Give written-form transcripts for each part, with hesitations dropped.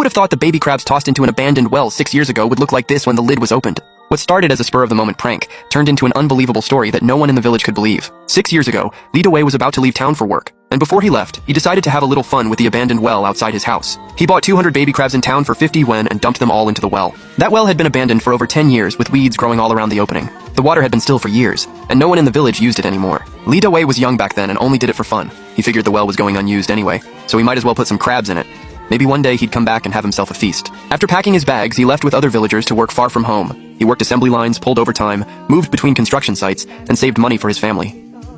would have thought the baby crabs tossed into an abandoned well 6 years ago would look like this when the lid was opened? What started as a spur-of-the-moment prank turned into an unbelievable story that no one in the village could believe. 6 years ago, Li Dawei was about to leave town for work, and before he left, he decided to have a little fun with the abandoned well outside his house. He bought 200 baby crabs in town for 50 yuan and dumped them all into the well. That well had been abandoned for over 10 years with weeds growing all around the opening. The water had been still for years, and no one in the village used it anymore. Li Dawei was young back then and only did it for fun. He figured the well was going unused anyway, so he might as well put some crabs in it. Maybe one day he'd come back and have himself a feast. After packing his bags, he left with other villagers to work far from home. He worked assembly lines, pulled overtime, moved between construction sites, and saved money for his family.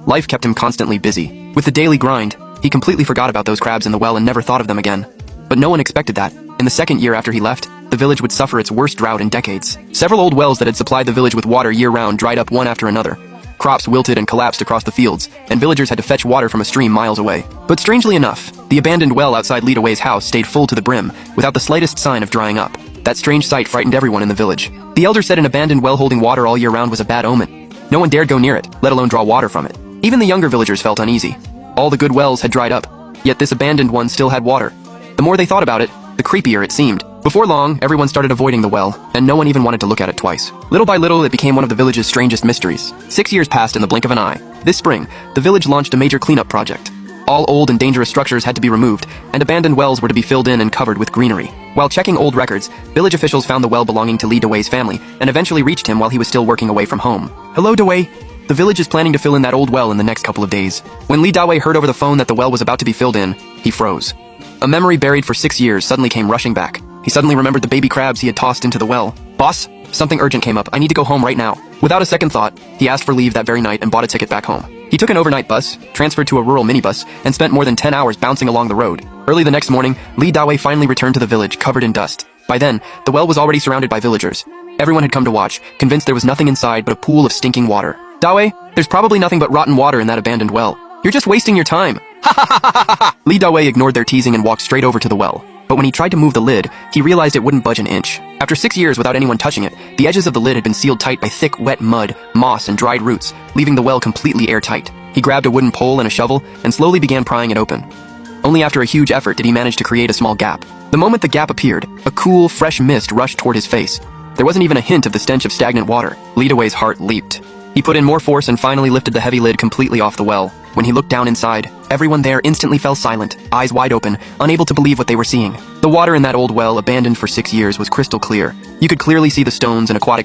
Life kept him constantly busy. With the daily grind, he completely forgot about those crabs in the well and never thought of them again. But no one expected that. In the second year after he left, the village would suffer its worst drought in decades. Several old wells that had supplied the village with water year-round dried up one after another. Crops wilted and collapsed across the fields, and villagers had to fetch water from a stream miles away. But strangely enough, the abandoned well outside Li Dawei's house stayed full to the brim, without the slightest sign of drying up. That strange sight frightened everyone in the village. The elder said an abandoned well holding water all year round was a bad omen. No one dared go near it, let alone draw water from it. Even the younger villagers felt uneasy. All the good wells had dried up, yet this abandoned one still had water. The more they thought about it, the creepier it seemed. Before long, everyone started avoiding the well, and no one even wanted to look at it twice. Little by little, it became one of the village's strangest mysteries. 6 years passed in the blink of an eye. This spring, the village launched a major cleanup project. All old and dangerous structures had to be removed, and abandoned wells were to be filled in and covered with greenery. While checking old records, village officials found the well belonging to Li Dawei's family, and eventually reached him while he was still working away from home. "Hello, Dawei. The village is planning to fill in that old well in the next couple of days." When Li Dawei heard over the phone that the well was about to be filled in, he froze. A memory buried for 6 years suddenly came rushing back. He suddenly remembered the baby crabs he had tossed into the well. "Boss, something urgent came up. I need to go home right now." Without a second thought, he asked for leave that very night and bought a ticket back home. He took an overnight bus, transferred to a rural minibus, and spent more than 10 hours bouncing along the road. Early the next morning, Li Dawei finally returned to the village, covered in dust. By then, the well was already surrounded by villagers. Everyone had come to watch, convinced there was nothing inside but a pool of stinking water. "Dawei, there's probably nothing but rotten water in that abandoned well. You're just wasting your time." Li Dawei ignored their teasing and walked straight over to the well. But when he tried to move the lid, he realized it wouldn't budge an inch. After 6 years without anyone touching it, the edges of the lid had been sealed tight by thick, wet mud, moss, and dried roots, leaving the well completely airtight. He grabbed a wooden pole and a shovel and slowly began prying it open. Only after a huge effort did he manage to create a small gap. The moment the gap appeared, a cool, fresh mist rushed toward his face. There wasn't even a hint of the stench of stagnant water. Li Dawei's heart leaped. He put in more force and finally lifted the heavy lid completely off the well. When he looked down inside, everyone there instantly fell silent, eyes wide open, unable to believe what they were seeing. The water in that old well, abandoned for 6 years, was crystal clear. You could clearly see the stones and aquatic